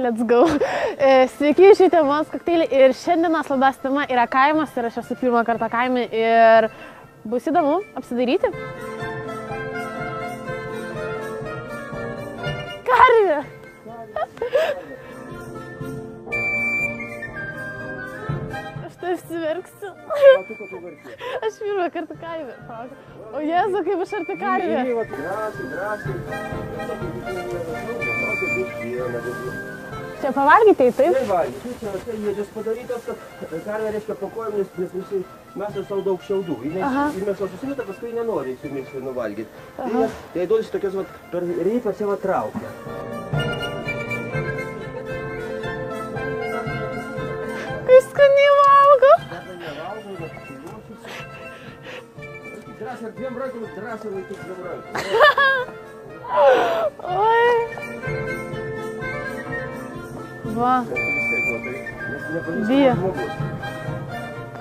Let's go. Sveiki, žiūrite Mamos kokteilį ir šiandienos laidos tema yra kaimas ir aš esu pirmą kartą kaime ir bus įdomu apsidairyti. Karvė! Aš tai apsiverksiu. Aš pirmą kartą kaime. O Jėzu, kaip aš arti karvė. Čia pavalgyti, taip? Nevalgyti, čia jėdžias padarytas, kad karvė reiškia po kojom, nes visi mes sau daug šiaudų. Įmėšo susimeta, paskui nenori įsimėšti nuvalgyti. Tai duodasi tokios, per reipą čia traukia. Kai skaniai valgo. Drąsiai, dviem rankom, drąsiai laikyti dviem rankom. Oi. Va. Bijo.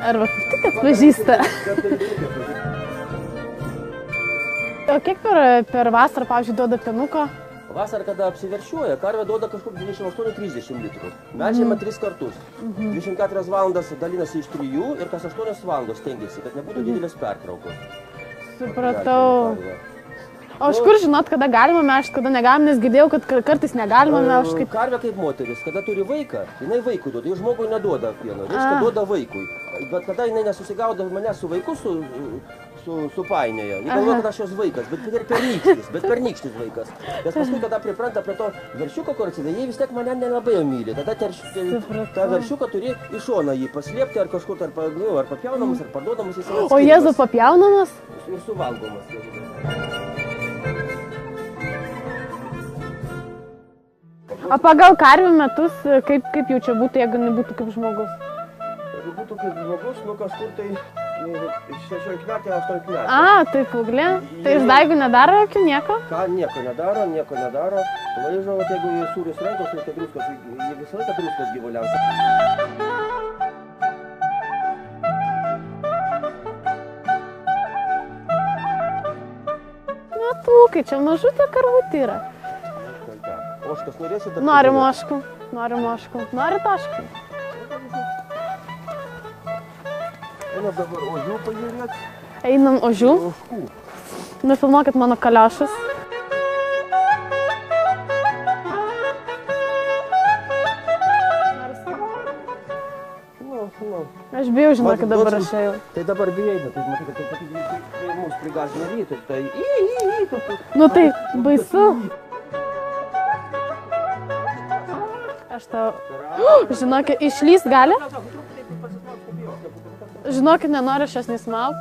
Arba kaip tik atpažįsta. O kiek per vasarą, pavyzdžiui, duoda pienuko? Vasarą, kada apsiveršiuoja, karvė duoda kažkur 28-30 litrų. Melžiama 3 kartus. 24 valandas dalinasi iš 3 ir kas 8 valandos stengiasi, kad nebūtų didelės pertraukos. Supratau. O iš kur žinot, kada galima melžti, kada negalima, nes girdėjau, kad kartais negalima melžti. Karvė kaip moteris, kada turi vaiką, jinai vaikui duoda, jau žmogui neduoda pieno, reiškia duoda vaikui. Bet kada jinai nesusigaudo mane su vaiku supainioja, ji galvoja, kad aš jos vaikas, bet pernykštis vaikas. Nes paskui, kada pripranta prie to veršiuko, kur atsidė, jie vis tiek mane nelabai myli. Tada tą veršiuką turi iš šoną jį paslėpti ar kažkur ar papjaunamas, ar parduodamas jis. O Jėzu papjaunamas? Ir suvalgomas. O pagal karvių metus, kaip jau čia būtų, jeigu nebūtų kaip žmogus? Jeigu būtų kaip žmogus, kažkur tai 16 metai, 18 metai. A, tai paauglė. Tai iš daigų nedaro jokių nieko? Ką, nieko nedaro. Laižo, jeigu jie sūrius rankos, reikia druskos, jie visą laiką druskos gyvuliausia. Matūkai, čia mažutė karvutė yra. Oškas norėsi dar? Noriu moškų. Nori taškų? Einam dabar ožių pažiūrėt. Einam ožių? Ožkų. Nufilmuokit mano kaliošus. Aš bijau, žinokit, dabar aš ėjau. Tai dabar bijai, tai matai, kad tai mūsų prigąsdina rytų. Tai Nu tai baisu. Aš tau... Žinokit, išlys gali? Žinokit, nenoriu šios nesmauk.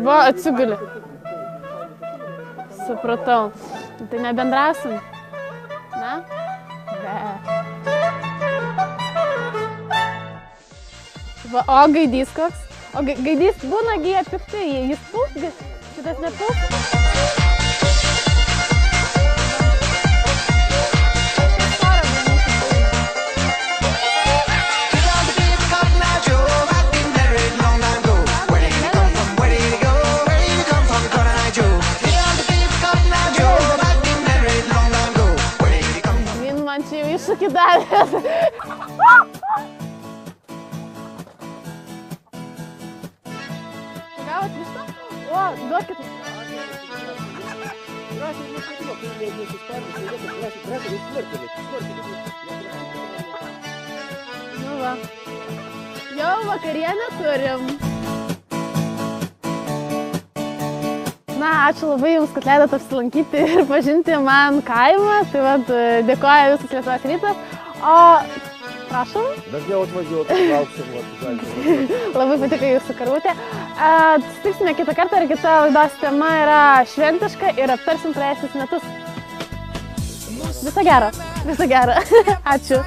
Va, atsiguli. Supratau. Tai nebendrasim? Ne? Be. Va, o gaidys koks? O gaidys būna gyja piktai, jis puls, šitas nepuls? Čia jau iššūkį davės. Gavot vištą? O, duokit. Nu va. Jau vakarienę turim. Na, ačiū labai Jums, kad leidot apsilankyti ir pažinti man kaimą. Tai vat, dėkoju Visas Lietuvos rytas. O, prašom. Dažniau atvažiuoti, lauksim. Labai patiko Jūsų karvutė. Susitiksime kitą kartą ir kita laidos tema yra šventiška ir aptarsim praėjusius metus. Viso gero. Ačiū.